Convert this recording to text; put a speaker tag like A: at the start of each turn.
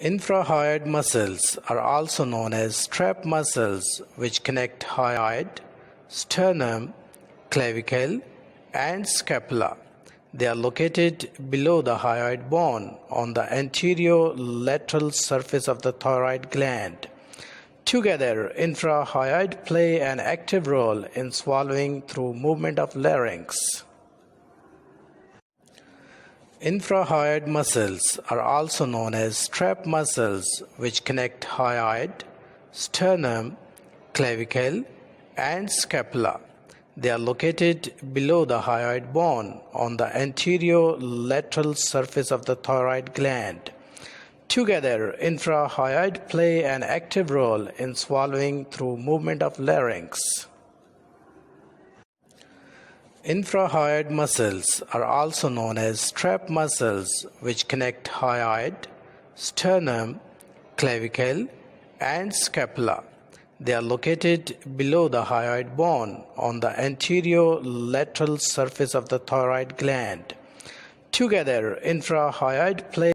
A: Infrahyoid muscles are also known as strap muscles, which connect hyoid, sternum, clavicle, and scapula. They are located below the hyoid bone on the anterior lateral surface of the thyroid gland. Together, infrahyoid play an active role in swallowing through movement of larynx. Infrahyoid muscles are also known as strap muscles, which connect hyoid, sternum, clavicle, and scapula. They are located below the hyoid bone on the anterior lateral surface of the thyroid gland. Together, infrahyoid play an active role in swallowing through movement of larynx. Infrahyoid muscles are also known as strap muscles, which connect hyoid, sternum, clavicle, and scapula. They are located below the hyoid bone on the anterior lateral surface of the thyroid gland. Together, infrahyoid play